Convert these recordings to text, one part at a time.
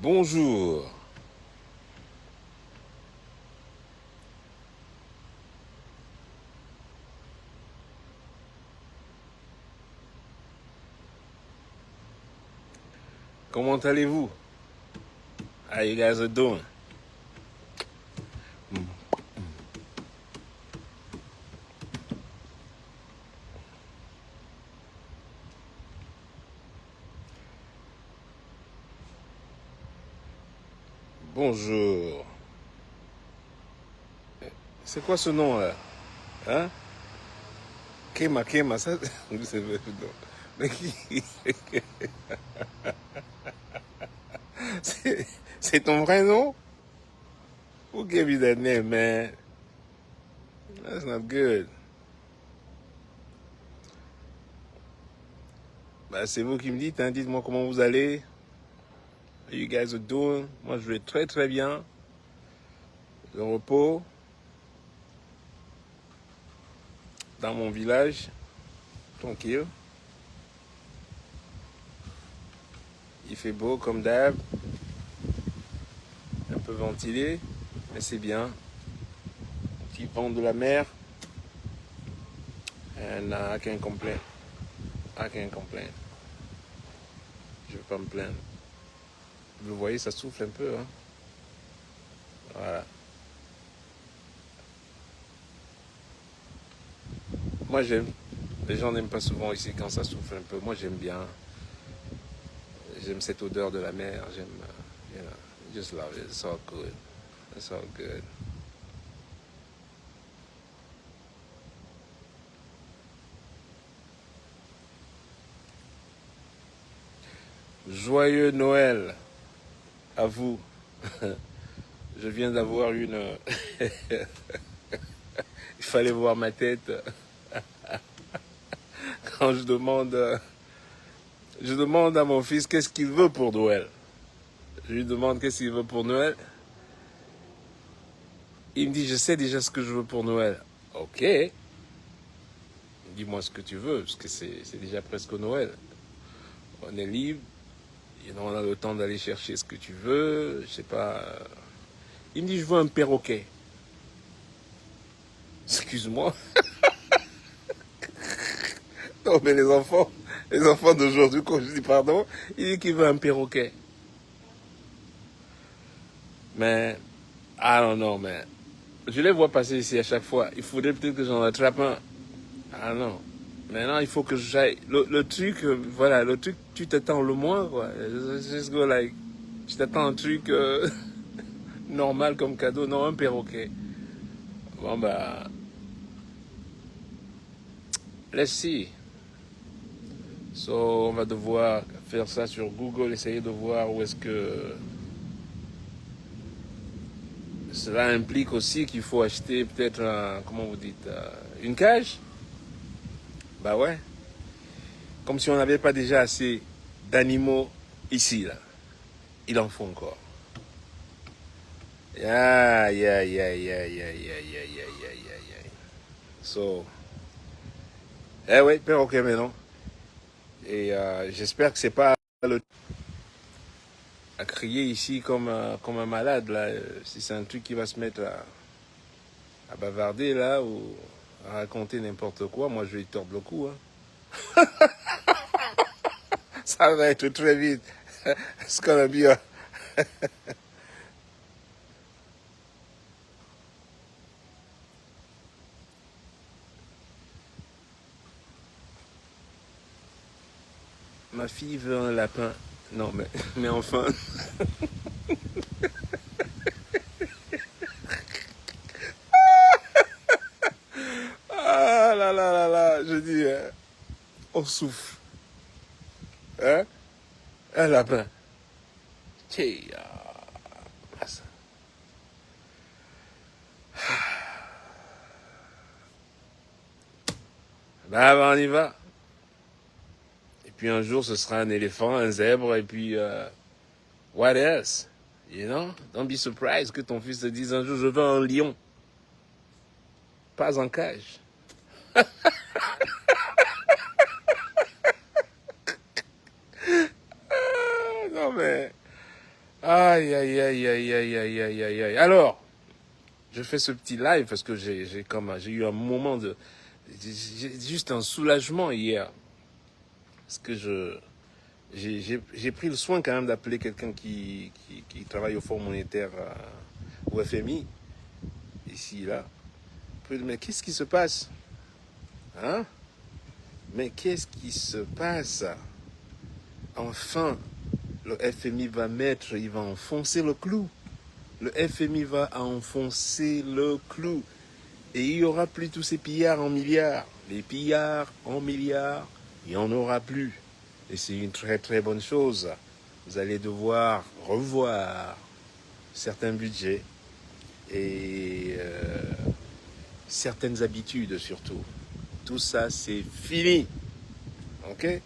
Bonjour. Comment allez-vous? How you guys are doing? Bonjour. C'est quoi ce nom là? Hein? Kema, ça. Mais c'est ton vrai nom? Who gave you that name, man? That's not good. Bah, c'est vous qui me dites, hein. Dites-moi comment vous allez. How you guys are doing? Moi, je vais très très bien. Le repos. Dans mon village. Tranquille. Il fait beau comme d'hab. Un peu ventilé. Mais c'est bien. Un petit vent de la mer. And I can't complain. I can't complain. Je vais pas me plaindre. Vous voyez, ça souffle un peu, hein. Voilà. Moi, j'aime. Les gens n'aiment pas souvent ici quand ça souffle un peu. Moi, j'aime bien. J'aime cette odeur de la mer. J'aime, you know, just love it. It's all good. It's all good. Joyeux Noël à vous. Je viens d'avoir une... Il fallait voir ma tête quand je demande à mon fils qu'est-ce qu'il veut pour Noël. Je lui demande qu'est-ce qu'il veut pour Noël. Il me dit, je sais déjà ce que je veux pour Noël. Ok. Dis-moi ce que tu veux, parce que c'est déjà presque Noël. On est libre. On a le temps d'aller chercher ce que tu veux. Je sais pas. Il me dit, je veux un perroquet. Excuse-moi. Non, mais les enfants d'aujourd'hui, quand je dis pardon, il dit qu'il veut un perroquet. Mais, I don't know, man. Je les vois passer ici à chaque fois. Il faudrait peut-être que j'en attrape un. Ah non. Maintenant, il faut que j'aille. Le truc, voilà, le truc, tu t'attends le moins, quoi. Just go like, tu t'attends un truc normal comme cadeau. Non, un perroquet. Bon, bah, let's see. So, on va devoir faire ça sur Google, essayer de voir où est-ce que... Cela implique aussi qu'il faut acheter peut-être, comment vous dites, une cage. Bah ouais. Comme si on n'avait pas déjà assez d'animaux ici, là. Il en faut encore. Yeah. So, eh ouais, perroquet maintenant. Et j'espère que c'est pas le à crier ici comme un malade là. Si c'est un truc qui va se mettre à bavarder là ou à raconter n'importe quoi, moi je vais lui tordre le cou. Hein. Ça va être très vite. It's gonna be a... Ma fille veut un lapin. Non, mais enfin. Ah là là là là, je dis, on souffle. Hein? Un lapin. Tiens, bah, on y va. Et puis un jour, ce sera un éléphant, un zèbre, et puis, what else? You know? Don't be surprised que ton fils te dise un jour, je veux un lion. Pas en cage. Ah, non mais. Aïe, aïe, aïe, aïe, aïe, aïe, aïe, aïe, aïe. Alors, je fais ce petit live parce que j'ai eu un moment de. J'ai juste un soulagement hier. Parce que j'ai pris le soin quand même d'appeler quelqu'un qui travaille au Fonds monétaire au FMI, ici, là. Mais qu'est-ce qui se passe? Hein? Mais qu'est-ce qui se passe? Enfin, le FMI va mettre, il va enfoncer le clou. Le FMI va enfoncer le clou. Et il n'y aura plus tous ces pillards en milliards. Les pillards en milliards, il n'y en aura plus. Et c'est une très très bonne chose. Vous allez devoir revoir certains budgets et certaines habitudes surtout. Tout ça, c'est fini. Ok?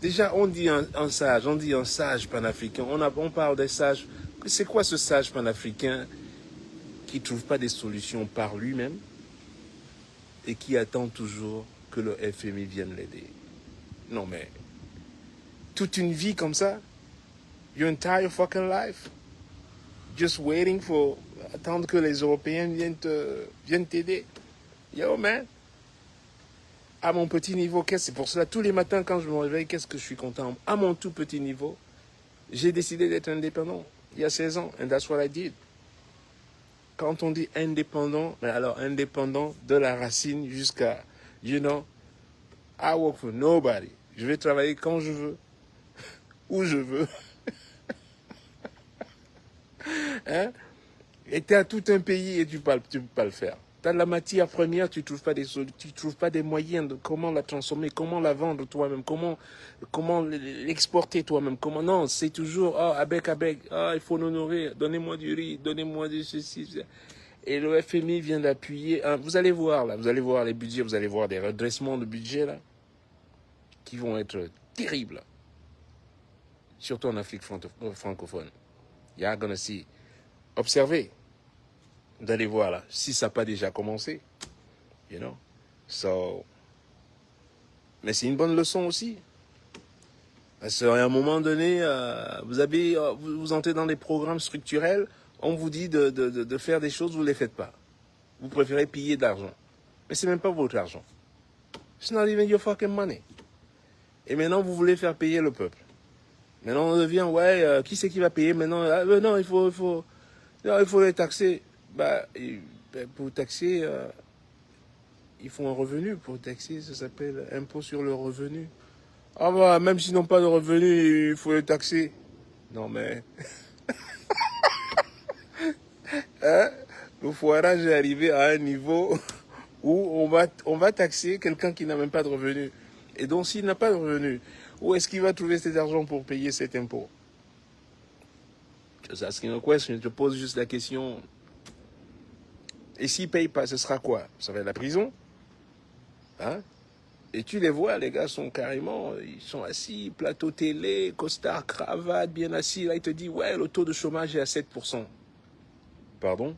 Déjà, on dit un sage panafricain. On parle des sages. C'est quoi ce sage panafricain qui ne trouve pas des solutions par lui-même et qui attend toujours que le FMI vienne l'aider? Non mais, toute une vie comme ça? Your entire fucking life? Just waiting for... Attendre que les Européens viennent t'aider? Yo man, à mon petit niveau, c'est pour cela, tous les matins quand je me réveille, qu'est-ce que je suis content? À mon tout petit niveau, j'ai décidé d'être indépendant il y a 16 ans. And that's what I did. Quand on dit indépendant, mais alors indépendant de la racine jusqu'à, you know, I work for nobody. Je vais travailler quand je veux, où je veux. Hein? Et tu as tout un pays et tu ne peux pas le faire. Tu as de la matière première, tu trouves pas des moyens de comment la transformer, comment la vendre toi-même, comment l'exporter toi-même. Comment non, c'est toujours il faut l'honorer, donnez-moi du riz, donnez-moi du ceci. Et le FMI vient d'appuyer. Vous allez voir là, vous allez voir les budgets, vous allez voir des redressements de budget là qui vont être terribles, surtout en Afrique francophone. You're gonna see. Observez. Vous allez voir là, si ça n'a pas déjà commencé, you know. So, mais c'est une bonne leçon aussi. Parce qu'à un moment donné, vous entrez dans des programmes structurels, on vous dit de faire des choses, vous ne les faites pas. Vous préférez piller de l'argent. Mais c'est même pas votre argent. It's not even your fucking money. Et maintenant, vous voulez faire payer le peuple. Maintenant, on devient, qui c'est qui va payer maintenant? Non, il faut les taxer. Pour taxer, il faut un revenu. Pour taxer, ça s'appelle impôt sur le revenu. Ah bah, même s'ils n'ont pas de revenus, il faut les taxer. Non mais, hein, le foirage est arrivé à un niveau où on va taxer quelqu'un qui n'a même pas de revenus. Et donc s'il n'a pas de revenus, où est-ce qu'il va trouver cet argent pour payer cet impôt? Just asking a question, je pose juste la question. Et s'il ne paye pas, ce sera quoi? Ça va être la prison? Hein? Et tu les vois, les gars sont carrément, ils sont assis, plateau télé, costard, cravate, bien assis. Là, il te dit, ouais, le taux de chômage est à 7%. Pardon?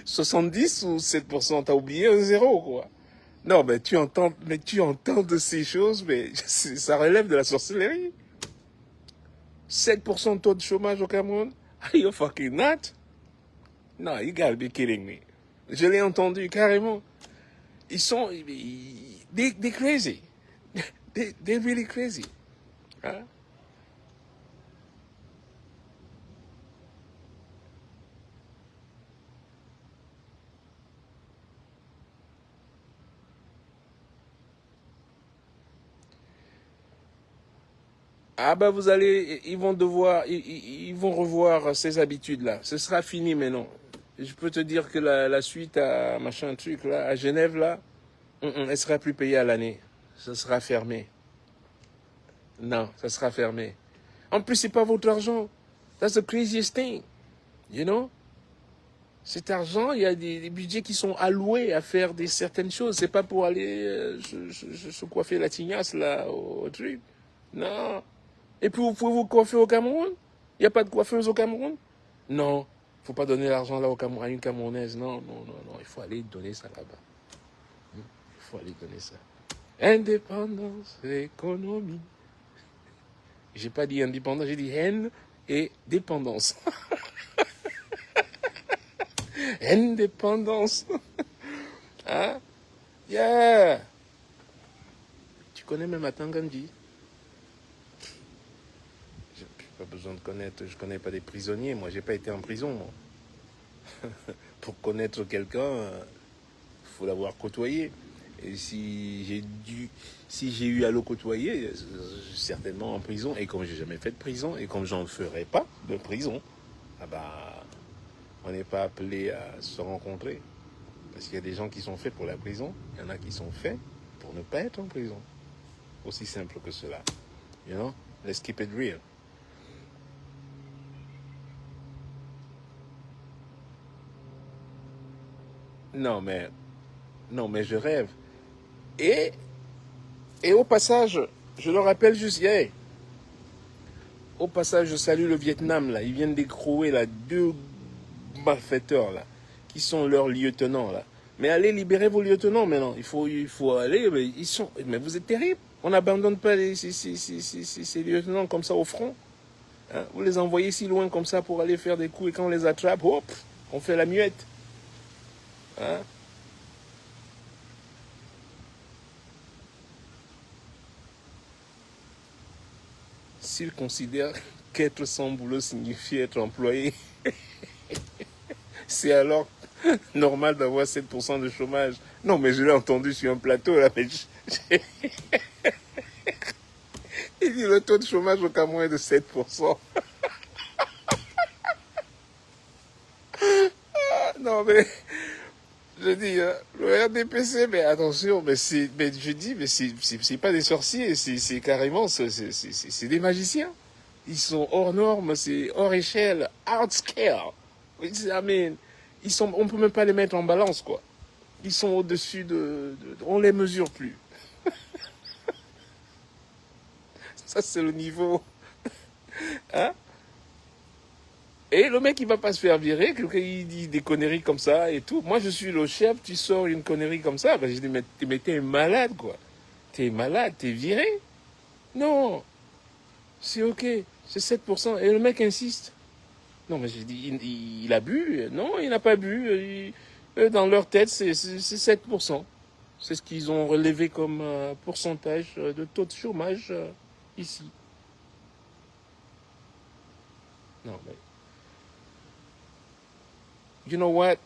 70 ou 7%? T'as oublié un zéro, quoi. Non, mais tu entends de ces choses, mais ça relève de la sorcellerie. 7% de taux de chômage au Cameroun? Are you fucking not? No, you gotta be kidding me. Je l'ai entendu carrément. Ils sont... They crazy. They really crazy. Hein? Ah bah ils vont revoir ces habitudes-là. Ce sera fini maintenant. Je peux te dire que la suite à machin truc là, à Genève là, elle sera plus payée à l'année. Ça sera fermé. Non, ça sera fermé. En plus, c'est pas votre argent. That's the craziest thing. You know? Cet argent, il y a des budgets qui sont alloués à faire certaines choses. C'est pas pour aller se coiffer la tignasse là au truc. Non. Et puis vous pouvez vous coiffer au Cameroun? Il n'y a pas de coiffeuse au Cameroun? Non. Il ne faut pas donner l'argent là à une Camerounaise. Non, non, non, non. Il faut aller donner ça là-bas. Il faut aller donner ça. Indépendance, économie. J'ai pas dit indépendance, j'ai dit haine et dépendance. Indépendance. Hein? Yeah. Tu connais même Atangandi? J'ai pas besoin de connaître, je connais pas des prisonniers, moi j'ai pas été en prison. Moi. Pour connaître quelqu'un, faut l'avoir côtoyé. Et si j'ai eu à le côtoyer, certainement en prison. Et comme j'ai jamais fait de prison, et comme j'en ferai pas de prison, ah bah, on n'est pas appelé à se rencontrer. Parce qu'il y a des gens qui sont faits pour la prison, il y en a qui sont faits pour ne pas être en prison. Aussi simple que cela. You know? Let's keep it real. Non, mais je rêve. Et, et au passage, je le rappelle juste hier, au passage, je salue le Vietnam, là. Ils viennent d'écrouer, là, 2 malfaiteurs, là, qui sont leurs lieutenants, là. Mais allez libérer vos lieutenants, maintenant. Il faut aller, mais vous êtes terribles. On n'abandonne pas ces lieutenants comme ça au front. Hein? Vous les envoyez si loin comme ça pour aller faire des coups, et quand on les attrape, hop, on fait la muette. Hein? S'ils considèrent qu'être sans boulot signifie être employé, c'est alors normal d'avoir 7% de chômage. Non, mais je l'ai entendu sur un plateau, là, mais il dit le taux de chômage au Cameroun est de 7%. Non, mais je dis, le RDPC, mais attention, mais je dis, mais c'est pas des sorciers, c'est carrément, c'est des magiciens. Ils sont hors normes, c'est hors échelle, outscale. I mean, on peut même pas les mettre en balance, quoi. Ils sont au-dessus on les mesure plus. Ça, c'est le niveau. Hein? Et le mec, il va pas se faire virer, quelqu'un il dit des conneries comme ça et tout. Moi, je suis le chef, tu sors une connerie comme ça. Ben, je dis, mais t'es malade, quoi. T'es malade, t'es viré. Non, c'est ok, c'est 7%. Et le mec insiste. Non, mais j'ai dit, il a bu. Non, il n'a pas bu. Dans leur tête, c'est 7%. C'est ce qu'ils ont relevé comme pourcentage de taux de chômage ici. Non, mais... You know what?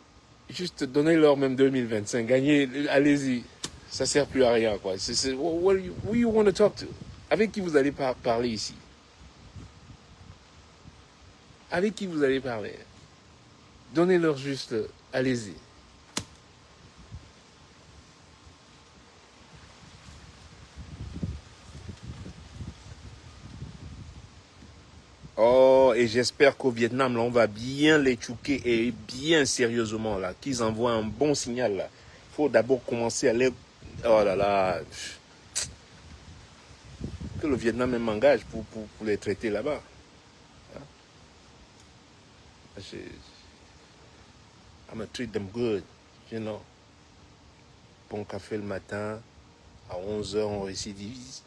Juste donnez-leur même 2025. Gagnez, allez-y. Ça sert plus à rien, quoi. Who you want to talk to? Avec qui vous allez parler ici? Avec qui vous allez parler? Donnez-leur juste, allez-y. Oh, et j'espère qu'au Vietnam, là, on va bien les chouquer et bien sérieusement, là, qu'ils envoient un bon signal, là. Il faut d'abord commencer à les... Oh là là. Que le Vietnam m'engage pour les traiter là-bas. Hein? I'm gonna treat them good, you know. Bon café le matin, à 11 heures, on récidivise.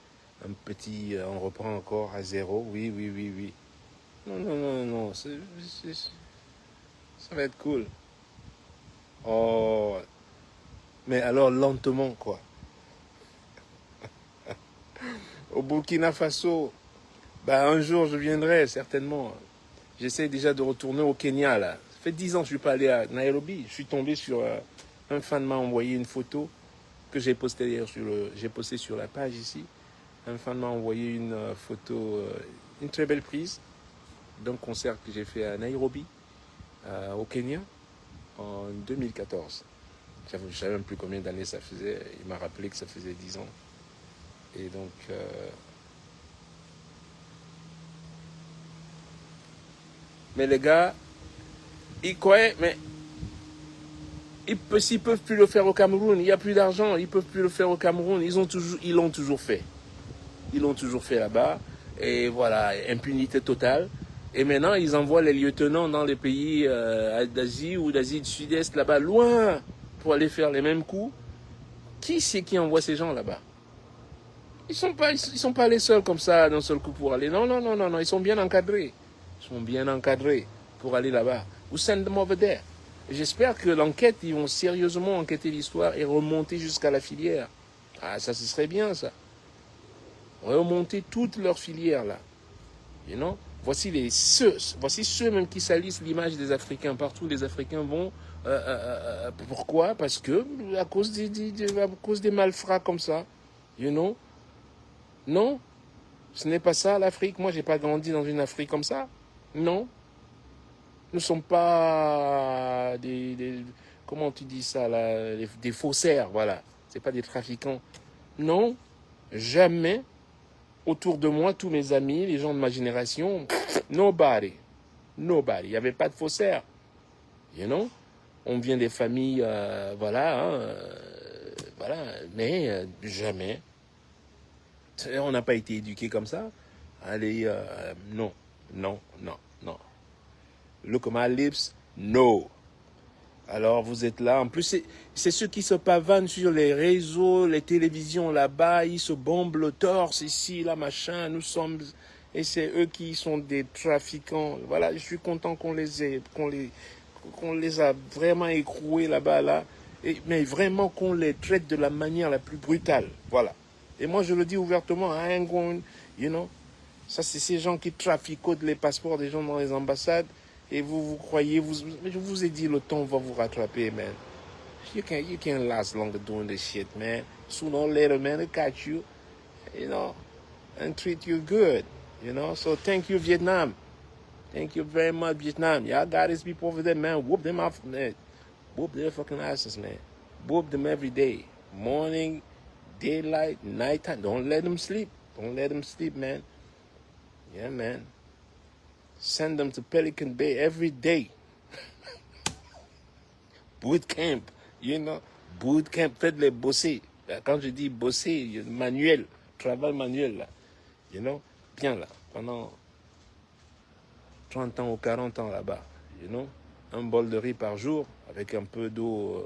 Un petit, on reprend encore à 0. Oui, oui, oui, oui. Non, non, non, non, ça va être cool. Oh, mais alors lentement, quoi. Au Burkina Faso, bah, un jour je viendrai, certainement. J'essaie déjà de retourner au Kenya, là. Ça fait 10 ans que je ne suis pas allé à Nairobi. Je suis tombé sur... un fan m'a envoyé une photo que j'ai postée d'ailleurs j'ai posté sur la page ici. Un fan m'a envoyé une photo, une très belle prise d'un concert que j'ai fait à Nairobi, au Kenya, en 2014. Je ne savais même plus combien d'années ça faisait. Il m'a rappelé que ça faisait 10 ans. Et donc, mais les gars, ils croyaient, mais s'ils ne peuvent plus le faire au Cameroun, il n'y a plus d'argent, ils ne peuvent plus le faire au Cameroun, ils l'ont toujours fait. Ils l'ont toujours fait là-bas. Et voilà, impunité totale. Et maintenant, ils envoient les lieutenants dans les pays d'Asie ou d'Asie du Sud-Est, là-bas, loin, pour aller faire les mêmes coups. Qui c'est qui envoie ces gens là-bas? Ils sont pas les seuls comme ça, d'un seul coup, pour aller. Non, non, non, non, non, ils sont bien encadrés. Ils sont bien encadrés pour aller là-bas. We send them over there. J'espère que l'enquête, ils vont sérieusement enquêter l'histoire et remonter jusqu'à la filière. Ah, ça, ce serait bien, ça. Remonter toute leur filière, là. You know? Voici ceux même qui salissent l'image des Africains. Partout, les Africains vont. Pourquoi? Parce que, à cause des malfrats comme ça. You know? Non, ce n'est pas ça l'Afrique. Moi, j'ai pas grandi dans une Afrique comme ça. Non. Nous ne sommes pas comment tu dis ça là, des faussaires, voilà. C'est pas des trafiquants. Non, jamais. Autour de moi, tous mes amis, les gens de ma génération, nobody. Il n'y avait pas de faussaires. You know? On vient des familles, voilà, hein, voilà, mais jamais. On n'a pas été éduqués comme ça. Allez, non, non, non, non. Look at my lips, no. Alors vous êtes là. En plus, c'est ceux qui se pavanent sur les réseaux, les télévisions là-bas. Ils se bombent le torse ici, là, machin. Nous sommes... Et c'est eux qui sont des trafiquants. Voilà, je suis content qu'on les a vraiment écroués là-bas, là. Mais vraiment qu'on les traite de la manière la plus brutale. Voilà. Et moi, je le dis ouvertement, I ain't going, you know. Ça, c'est ces gens qui trafiquent les passeports des gens dans les ambassades. Et vous croyez, je vous ai dit, le temps va vous rattraper, man. You can't last longer doing this shit, man. Sooner or later, man, they'll catch you, you know, and treat you good, you know. So thank you, Vietnam. Thank you very much, Vietnam. Y'all got these people over there, man. Whoop them off, man. Whoop their fucking asses, man. Whoop them every day. Morning, daylight, nighttime. Don't let them sleep. Don't let them sleep, man. Yeah, man. Send them to Pelican Bay every day. Boot camp, you know. Boot camp, faites-les bosser. Quand je dis bosser, manuel, travail manuel, là. You know. Bien, là. Pendant 30 ans ou 40 ans, là-bas. You know. Un bol de riz par jour, avec un peu d'eau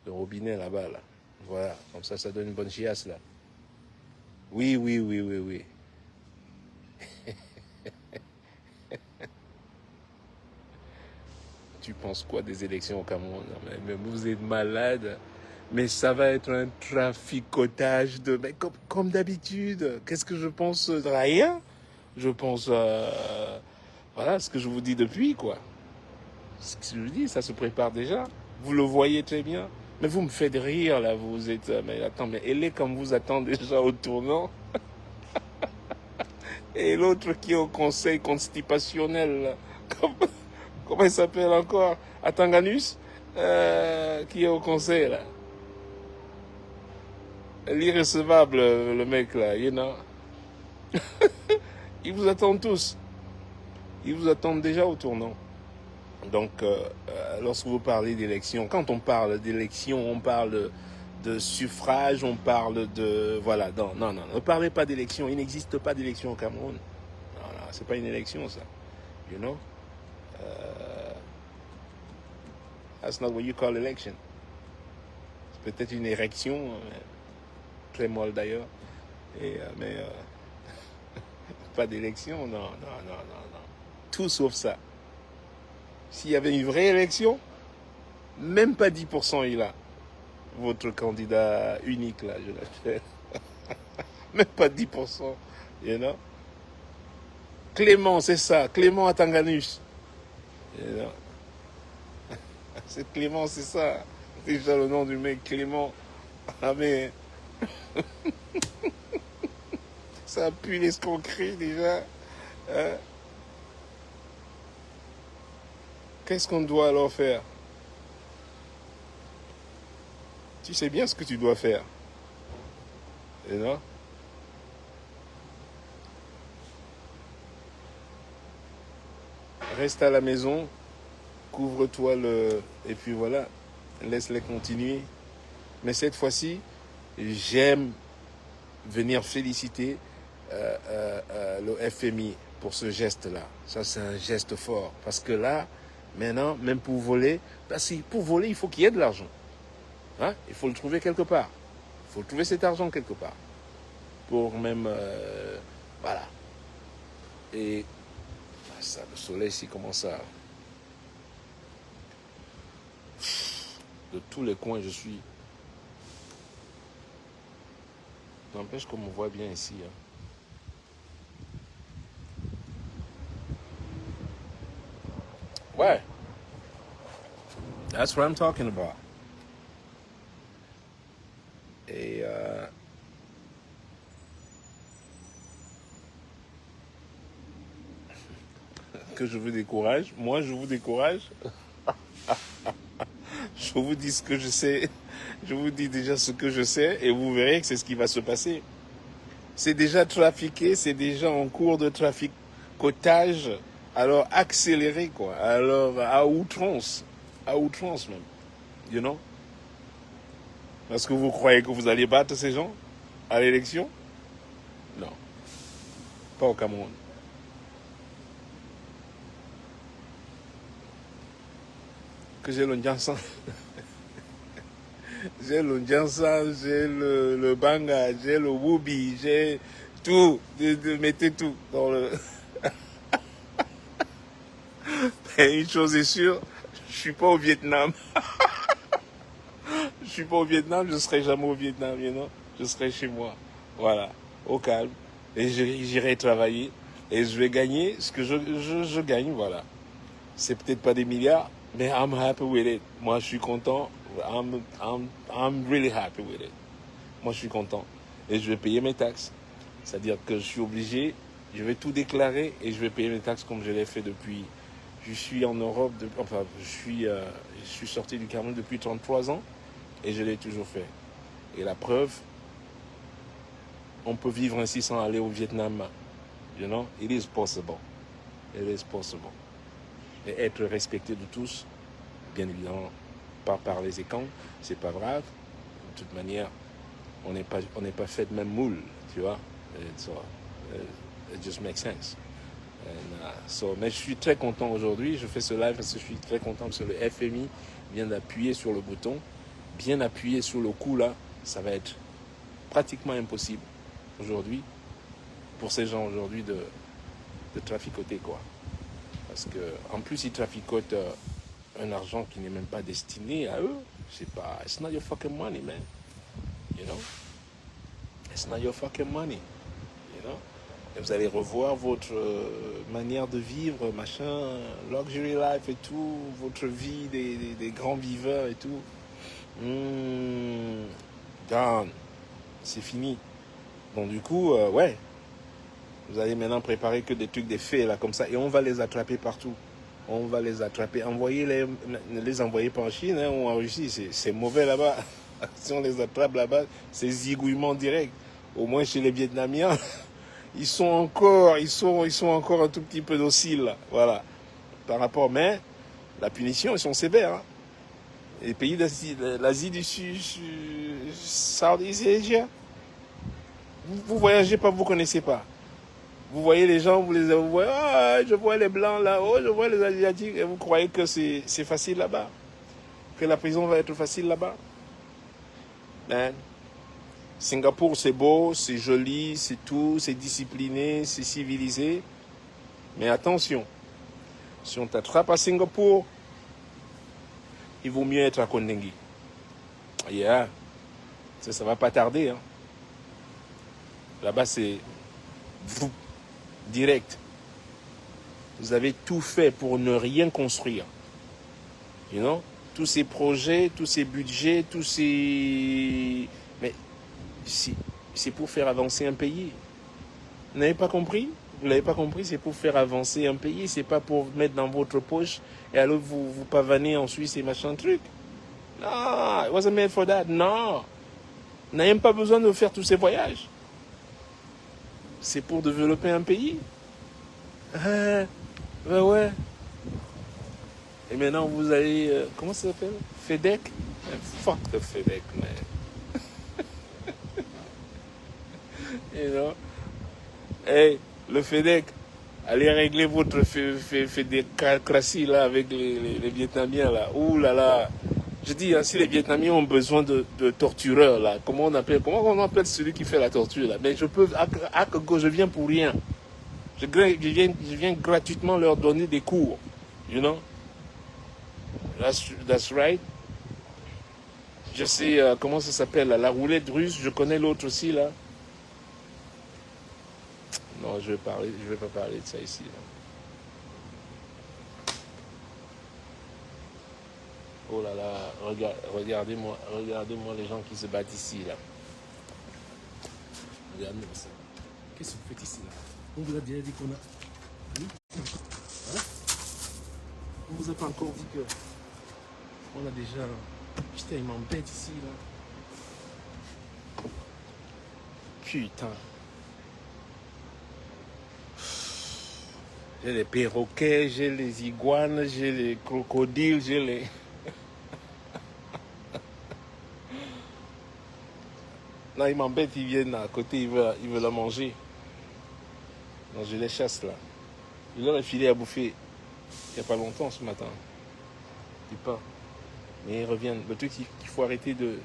de robinet, là-bas, là. Voilà. Comme ça donne une bonne chiasse, là. Oui, oui, oui, oui, oui. Tu penses quoi des élections au Cameroun? Mais vous êtes malade. Mais ça va être un traficotage de... Mais comme d'habitude. Qu'est-ce que je pense de rien? Je pense... voilà ce que je vous dis depuis, quoi. Ce que je vous dis, ça se prépare déjà. Vous le voyez très bien. Mais vous me faites rire, là. Vous êtes... Mais attends, mais elle est comme vous attend déjà au tournant. Et l'autre qui est au conseil constipationnel, là. Comment il s'appelle encore? Atanganus, qui est au conseil, là. L'irrecevable, le mec, là, you know. Ils vous attendent tous. Ils vous attendent déjà au tournant. Donc, lorsque vous parlez d'élection, quand on parle d'élection, on parle de suffrage, on parle de... Voilà, non, non, non. Ne parlez pas d'élection. Il n'existe pas d'élection au Cameroun. Non, non, c'est pas une élection, ça. You know? That's not what you call election. C'est peut-être une érection, très molle d'ailleurs, mais pas d'élection, non, non, non, non, non. Tout sauf ça. S'il y avait une vraie élection, même pas 10% il a. Votre candidat unique, là, je l'appelle. Même pas 10%, you know. Clément, c'est ça, Clément Atanganus. You know. C'est Clément, c'est ça. C'est déjà le nom du mec, Clément. Ah mais... Ça pue l'escroquerie déjà. Hein? Qu'est-ce qu'on doit alors faire? Tu sais bien ce que tu dois faire. Et non? Reste à la maison, couvre-toi et puis voilà, laisse-les continuer. Mais cette fois-ci, j'aime venir féliciter le FMI pour ce geste-là. Ça, c'est un geste fort. Parce que là, maintenant, même pour voler, parce que pour voler, il faut qu'il y ait de l'argent. Hein? Il faut le trouver quelque part. Il faut trouver cet argent quelque part. Pour même... voilà. Et ça, le soleil ici commence à... De tous les coins, je suis... N'empêche qu'on me voit bien ici. Hein. Ouais. That's what I'm talking about. Et... que je vous décourage. Moi, je vous décourage. Je vous dis ce que je sais. Je vous dis déjà ce que je sais et vous verrez que c'est ce qui va se passer. C'est déjà trafiqué, c'est déjà en cours de traficotage. Alors accéléré quoi. Alors à outrance même. You know? Est-ce que vous croyez que vous allez battre ces gens à l'élection? Non. Pas au Cameroun. Que j'ai le Njansan. J'ai le Njansan, j'ai le Banga, j'ai le Wubi, j'ai tout. Mettez tout dans le... Et une chose est sûre, je suis pas au Vietnam. Je suis pas au Vietnam, je serai jamais au Vietnam, you know? Je serai chez moi. Voilà, au calme. Et j'irai travailler. Et je vais gagner ce que je gagne, voilà. C'est peut-être pas des milliards, mais I'm happy with it. Moi, je suis content. I'm really happy with it. Moi, je suis content. Et je vais payer mes taxes. C'est-à-dire que je suis obligé, je vais tout déclarer et je vais payer mes taxes comme je l'ai fait depuis... Je suis en Europe, je suis sorti du Cameroun depuis 33 ans et je l'ai toujours fait. Et la preuve, on peut vivre ainsi sans aller au Vietnam. You know, it is possible. It is possible. Et être respecté de tous, bien évidemment, pas par les écrans, c'est pas grave. De toute manière, on n'est pas fait de même moule, tu vois. It just makes sense. Mais je suis très content aujourd'hui. Je fais ce live parce que je suis très content parce que le FMI vient d'appuyer sur le bouton, bien appuyé sur le coup là. Ça va être pratiquement impossible aujourd'hui pour ces gens aujourd'hui de traficoter quoi. Parce que en plus ils traficotent un argent qui n'est même pas destiné à eux. C'est pas, it's not your fucking money, man. You know, it's not your fucking money. You know. Et vous allez revoir votre manière de vivre, machin, luxury life et tout, votre vie des grands viveurs et tout. Down. C'est fini. Donc du coup, ouais. Vous allez maintenant préparer que des trucs, des faits là comme ça. Et on va les attraper partout. On va les attraper. Ne les envoyer pas en Chine hein, ou en Russie. C'est mauvais là-bas. Si on les attrape là-bas, c'est zigouillement direct. Au moins chez les Vietnamiens. Ils sont encore un tout petit peu dociles, là. Voilà. Par rapport, mais la punition, ils sont sévères. Hein. Les pays l'Asie du Sud, Southeast Asia, vous voyagez pas, vous connaissez pas. Vous voyez les gens, vous voyez, je vois les blancs là-haut, je vois les asiatiques, et vous croyez que c'est facile là-bas, que la prison va être facile là-bas. Man. Singapour, c'est beau, c'est joli, c'est tout, c'est discipliné, c'est civilisé. Mais attention, si on t'attrape à Singapour, il vaut mieux être à Kondengui. Yeah, ça va pas tarder. Hein. Là-bas, c'est direct. Vous avez tout fait pour ne rien construire. You know? Tous ces projets, tous ces budgets, tous ces... Mais c'est pour faire avancer un pays. Vous n'avez pas compris? Vous l'avez pas compris? C'est pour faire avancer un pays, c'est pas pour mettre dans votre poche et alors vous pavanez en Suisse et machin truc. Non, it wasn't made for that. Non. On n'a même pas besoin de faire tous ces voyages. C'est pour développer un pays. Ah, ben ouais. Et maintenant, vous allez... comment ça s'appelle? FedEx? Fuck the FedEx, man. You know? Hey, le FedEx, allez régler votre fédécratie là avec les Vietnamiens là. Ouh là là. Je dis, hein, si les Vietnamiens ont besoin de tortureurs là, comment on appelle celui qui fait la torture là? Mais je peux, je viens pour rien. Je viens gratuitement leur donner des cours. You know? That's right. Je sais comment ça s'appelle, la roulette russe. Je connais l'autre aussi là. Non, je vais pas parler de ça ici. Là. Oh là là, regardez-moi les gens qui se battent ici là. Regardez-moi ça. Qu'est-ce que vous faites ici là? On vous a déjà dit qu'on a. Oui? Hein? On vous a pas encore dit que. On a déjà. Putain, il m'embête ici là. Putain. J'ai les perroquets, j'ai les iguanes, j'ai les crocodiles, j'ai les... Non, ils m'embêtent, ils viennent à côté, ils veulent la manger. Donc je les chasse là. Je leur ai filé à bouffer il n'y a pas longtemps ce matin. Du pain. Mais ils reviennent. Le truc, il faut arrêter de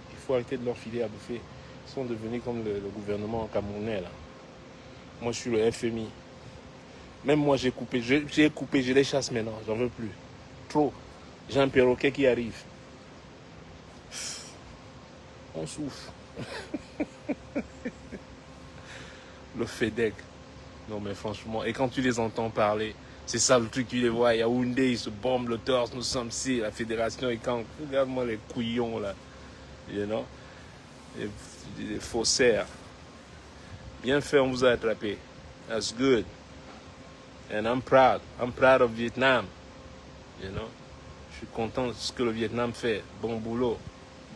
leur filer à bouffer. Ils sont devenus comme le gouvernement camerounais là. Moi je suis le FMI. Même moi j'ai coupé, je les chasse maintenant, j'en veux plus. Trop. J'ai un perroquet qui arrive. On souffle. Le FedEx. Non mais franchement, et quand tu les entends parler, c'est ça le truc, tu les vois, Yaoundé, ils se bombent le torse, nous sommes ici, la fédération et quand, regarde-moi les couillons là, you know, les faussaires. Bien fait, on vous a attrapé. That's good. And I'm proud of Vietnam, you know. Je suis content de ce que le Vietnam fait, bon boulot,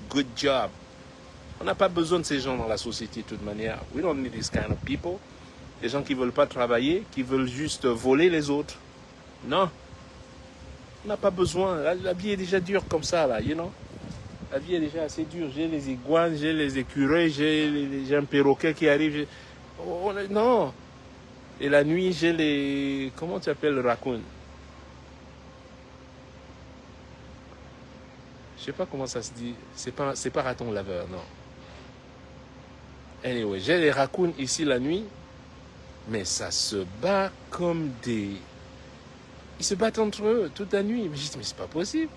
good job. On n'a pas besoin de ces gens dans la société de toute manière. We don't need this kind of people. Des gens qui ne veulent pas travailler, qui veulent juste voler les autres. Non. On n'a pas besoin. La vie est déjà dure comme ça, là, you know. La vie est déjà assez dure. J'ai les iguanes, j'ai les écureuils, j'ai un perroquet qui arrive. Non. Et la nuit, j'ai les... Comment tu appelles le raccoon? Je sais pas comment ça se dit. C'est pas raton laveur, non. Anyway, j'ai les raccoons ici la nuit. Mais ça se bat comme des... Ils se battent entre eux toute la nuit. Mais je dis, mais c'est pas possible.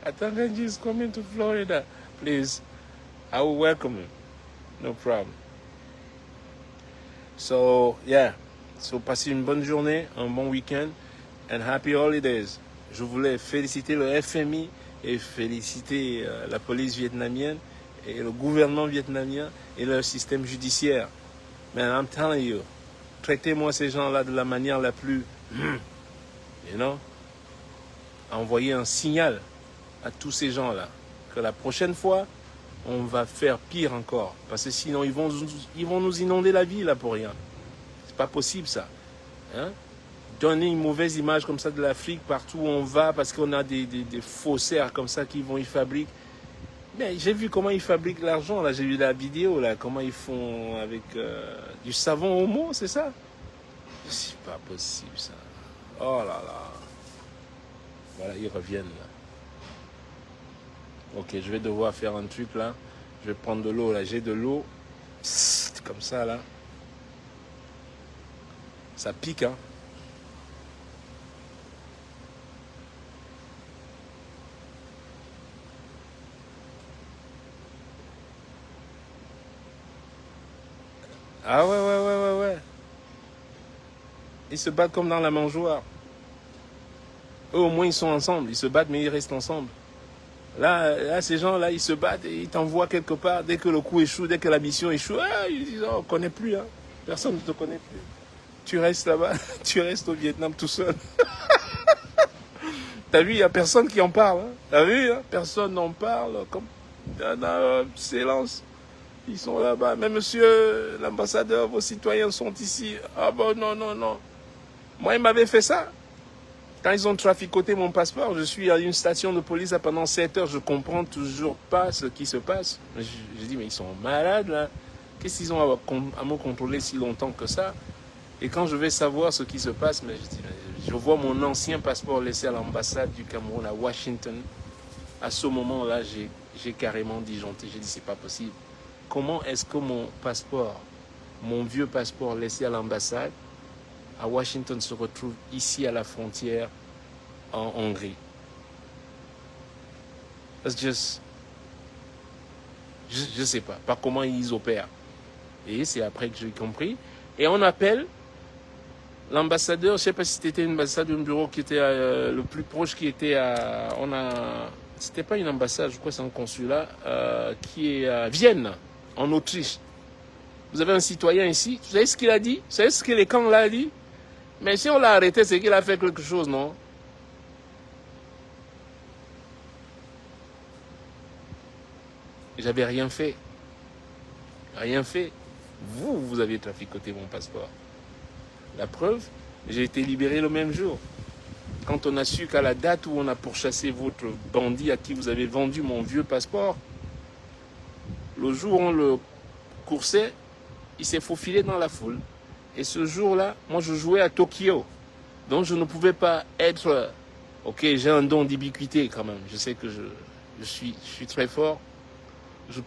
Attends, Benji is coming to Florida. Please, I will welcome him. No problem. So, yeah. So, passez une bonne journée, un bon week-end, and happy holidays. Je voulais féliciter le FMI et féliciter la police vietnamienne et le gouvernement vietnamien et leur système judiciaire. Man, I'm telling you, traitez-moi ces gens-là de la manière la plus, you know, envoyer un signal à tous ces gens-là que la prochaine fois, on va faire pire encore. Parce que sinon, ils vont nous inonder la vie là pour rien. C'est pas possible ça. Hein? Donner une mauvaise image comme ça de l'Afrique partout où on va parce qu'on a des faussaires comme ça qui vont y fabriquer. Mais j'ai vu comment ils fabriquent l'argent là, j'ai vu la vidéo là, comment ils font avec du savon homo, c'est ça? C'est pas possible ça. Oh là là. Voilà, ils reviennent là. Ok, je vais devoir faire un truc là. Je vais prendre de l'eau là, j'ai de l'eau. Psst, comme ça là. Ça pique hein. Ah ouais. Ils se battent comme dans la mangeoire. Eux au moins ils sont ensemble. Ils se battent mais ils restent ensemble. Là, ces gens-là, ils se battent et ils t'envoient quelque part. Dès que le coup échoue, dès que la mission échoue, ils disent, oh, on ne connaît plus. Hein. Personne ne te connaît plus. Tu restes là-bas, tu restes au Vietnam tout seul. T'as vu, il n'y a personne qui en parle. Hein. T'as vu, hein? Personne n'en parle. Comme silence. Ils sont là-bas. Mais monsieur l'ambassadeur, vos citoyens sont ici. Ah bon, non, non, non. Moi, ils m'avaient fait ça. Quand ils ont traficoté mon passeport, je suis à une station de police pendant 7 heures. Je ne comprends toujours pas ce qui se passe. Je dis, mais ils sont malades, là. Qu'est-ce qu'ils ont à me contrôler si longtemps que ça? Et quand je vais savoir ce qui se passe, mais je vois mon ancien passeport laissé à l'ambassade du Cameroun à Washington. À ce moment-là, j'ai carrément disjoncté. J'ai dit, c'est pas possible. Comment est-ce que mon passeport, mon vieux passeport laissé à l'ambassade à Washington se retrouve ici à la frontière en Hongrie? That's just... Je ne sais pas comment ils opèrent. Et c'est après que j'ai compris. Et on appelle l'ambassadeur, je ne sais pas si c'était une ambassade ou un bureau qui était le plus proche, qui était à... C'était pas une ambassade, je crois que c'est un consulat, qui est à Vienne, en Autriche. Vous avez un citoyen ici, vous savez ce qu'il a dit? Vous savez ce que les camps là a dit? Mais si on l'a arrêté, c'est qu'il a fait quelque chose, non? J'avais rien fait. Rien fait. Vous avez traficoté mon passeport. La preuve, j'ai été libéré le même jour. Quand on a su qu'à la date où on a pourchassé votre bandit à qui vous avez vendu mon vieux passeport, le jour où on le coursait, il s'est faufilé dans la foule. Et ce jour-là, moi je jouais à Tokyo. Donc je ne pouvais pas être... Ok, j'ai un don d'ubiquité quand même. Je sais que je suis très fort. Je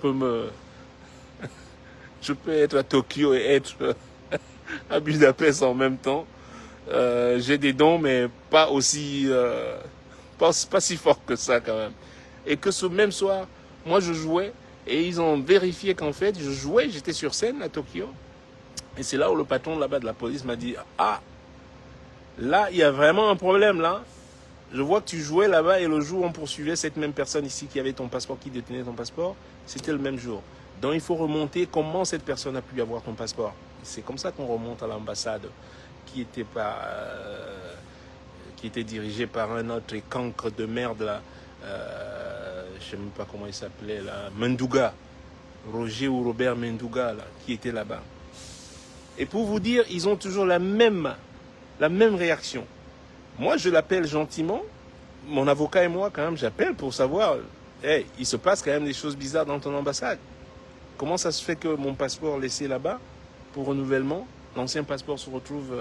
peux être à Tokyo et être à Budapest en même temps. J'ai des dons, mais pas aussi... pas si fort que ça quand même. Et que ce même soir, moi je jouais et ils ont vérifié qu'en fait, je jouais, j'étais sur scène à Tokyo. Et c'est là où le patron là-bas de la police m'a dit, ah, là, il y a vraiment un problème là. Je vois que tu jouais là-bas et le jour où on poursuivait cette même personne ici qui avait ton passeport, qui détenait ton passeport, c'était le même jour. Donc il faut remonter comment cette personne a pu avoir ton passeport. C'est comme ça qu'on remonte à l'ambassade qui était dirigée par un autre cancre de merde là. Je ne sais même pas comment il s'appelait là. Menduga. Roger ou Robert Menduga là, qui était là-bas. Et pour vous dire, ils ont toujours la même réaction. Moi, je l'appelle gentiment. Mon avocat et moi, quand même, j'appelle pour savoir, hey, il se passe quand même des choses bizarres dans ton ambassade. Comment ça se fait que mon passeport laissé là-bas, pour renouvellement, l'ancien passeport se retrouve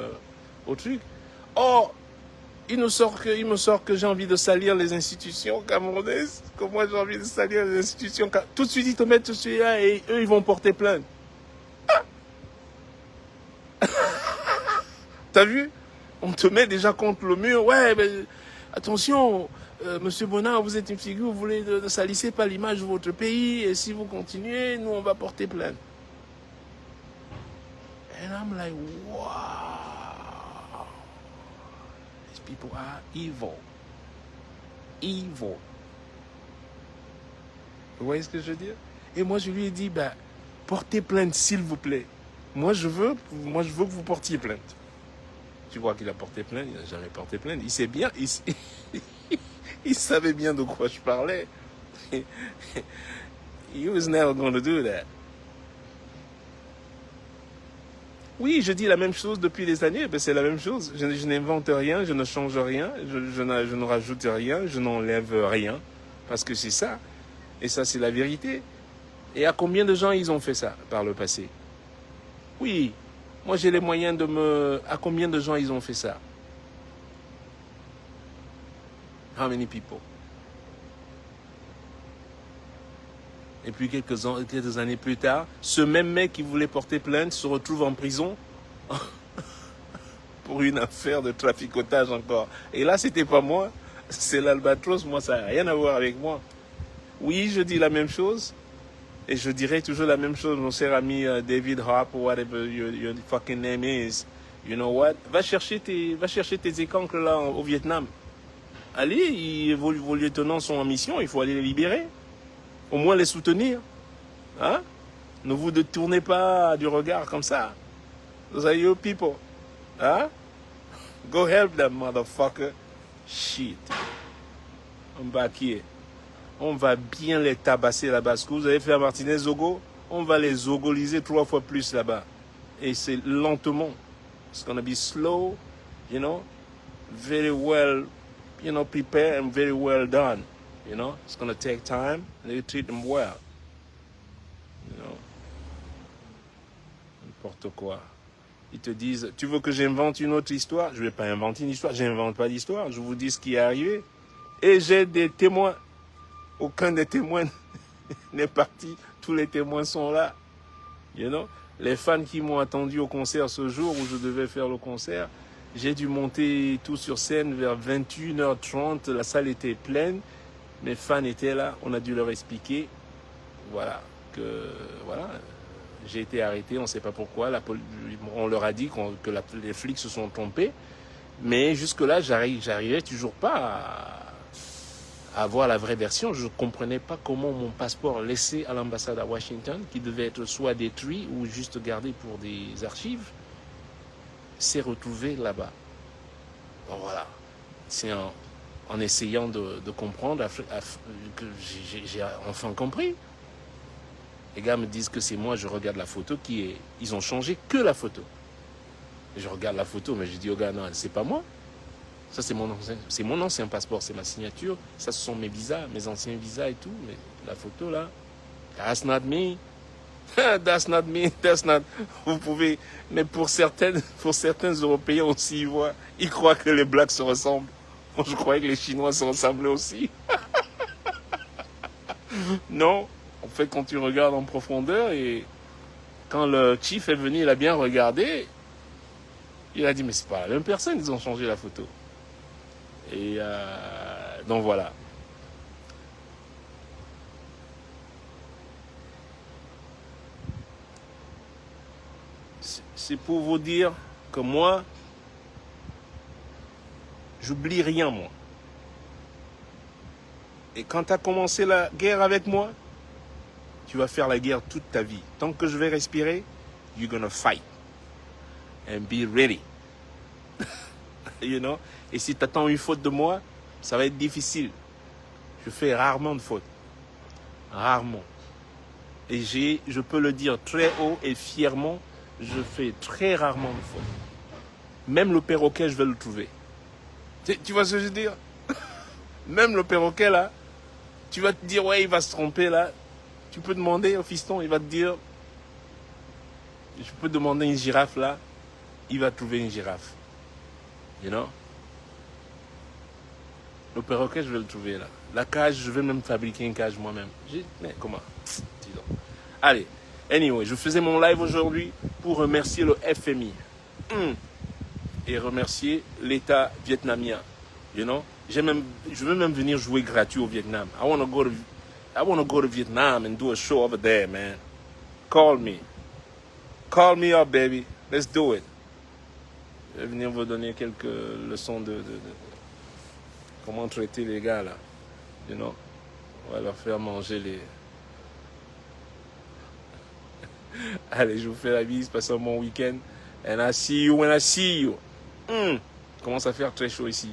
au truc? Oh, il me sort que j'ai envie de salir les institutions camerounaises. Comment j'ai envie de salir les institutions? Tout de suite, ils te mettent tout de suite là et eux, ils vont porter plainte. T'as vu? On te met déjà contre le mur. Ouais, mais attention, monsieur Bonnard, vous êtes une figure, vous voulez ne salissez pas l'image de votre pays, et si vous continuez, nous, on va porter plainte. And I'm like, wow. These people are evil. Evil. Vous voyez ce que je veux dire? Et moi, je lui ai dit, bah, portez plainte, s'il vous plaît. Moi, je veux que vous portiez plainte. Tu crois qu'il a porté plainte? Il n'a jamais porté plainte. Il sait bien, il savait bien de quoi je parlais. He was never going to do that. Oui, je dis la même chose depuis des années, ben c'est la même chose. Je n'invente rien, je ne change rien, je ne rajoute rien, je n'enlève rien. Parce que c'est ça. Et ça, c'est la vérité. Et à combien de gens ils ont fait ça par le passé? Oui. Moi, j'ai les moyens de me... À combien de gens ils ont fait ça? How many people? Et puis quelques années plus tard, ce même mec qui voulait porter plainte se retrouve en prison pour une affaire de traficotage encore. Et là, c'était pas moi, c'est l'Albatros. Moi, ça n'a rien à voir avec moi. Oui, je dis la même chose. Et je dirais toujours la même chose, mon cher ami David Harp, ou whatever your fucking name is. You know what? Va chercher tes écancres là au Vietnam. allez, vos lieutenants sont en mission, il faut aller les libérer. Au moins les soutenir. Hein? Ne vous détournez pas du regard comme ça. Those are your people. Hein? Go help them, motherfucker. Shit. I'm back here. On va bien les tabasser là-bas. Ce que vous avez fait à Martinez Zogo, on va les zogoliser 3 fois plus là-bas. Et c'est lentement. It's gonna be slow, you know, very well, you know, prepared and very well done. You know, it's gonna take time. And you treat them well. You know. N'importe quoi. Ils te disent, tu veux que j'invente une autre histoire? Je ne vais pas inventer une histoire, j'invente pas d'histoire, je vous dis ce qui est arrivé. Et j'ai des témoins. Aucun des témoins n'est parti, tous les témoins sont là. You know? Les fans qui m'ont attendu au concert ce jour où je devais faire le concert, j'ai dû monter tout sur scène vers 21h30, la salle était pleine, mes fans étaient là, on a dû leur expliquer, voilà, j'ai été arrêté, on ne sait pas pourquoi. On leur a dit que les flics se sont trompés. Mais jusque-là, j'arrivais toujours pas à avoir la vraie version. Je ne comprenais pas comment mon passeport laissé à l'ambassade à Washington, qui devait être soit détruit ou juste gardé pour des archives, s'est retrouvé là-bas. Bon, voilà. C'est en essayant de comprendre que j'ai enfin compris. Les gars me disent que c'est moi, je regarde la photo ils ont changé que la photo. Et je regarde la photo, mais je dis aux gars, non, c'est pas moi. Ça, c'est mon ancien passeport, c'est ma signature. Ça, ce sont mes visas, mes anciens visas et tout. Mais la photo, là, that's not me. That's not me. That's not... Vous pouvez... Mais pour certains Européens aussi, ils croient que les Blacks se ressemblent. Moi, je croyais que les Chinois se ressemblaient aussi. Non. En fait, quand tu regardes en profondeur, et quand le chief est venu, il a bien regardé, il a dit, mais c'est pas la même personne, ils ont changé la photo. Et donc voilà. C'est pour vous dire que moi, j'oublie rien, moi. Et quand tu as commencé la guerre avec moi, tu vas faire la guerre toute ta vie. Tant que je vais respirer, you're gonna fight. And be ready. You know? Et si tu attends une faute de moi, ça va être difficile. Je fais rarement de fautes. Rarement. Et je peux le dire très haut et fièrement, je fais très rarement de fautes. Même le perroquet, je vais le trouver. Tu vois ce que je veux dire? Même le perroquet, là, tu vas te dire, ouais, il va se tromper, là. Tu peux demander au fiston, il va te dire, je peux demander une girafe là, il va trouver une girafe. You know? Le perroquet, je vais le trouver là. La cage, je vais même fabriquer une cage moi-même. Mais comment? Dis donc. Allez, anyway, je faisais mon live aujourd'hui pour remercier le FMI. Et remercier l'État vietnamien. You know? Je veux même venir jouer gratuit au Vietnam. I want to go to Vietnam and do a show over there, man. Call me. Call me up, baby. Let's do it. Je vais venir vous donner quelques leçons de comment traiter les gars, là. You know? On va leur faire manger les... Allez, je vous fais la bise. Passez un bon week-end. And I see you when I see you. Commence à faire très chaud ici.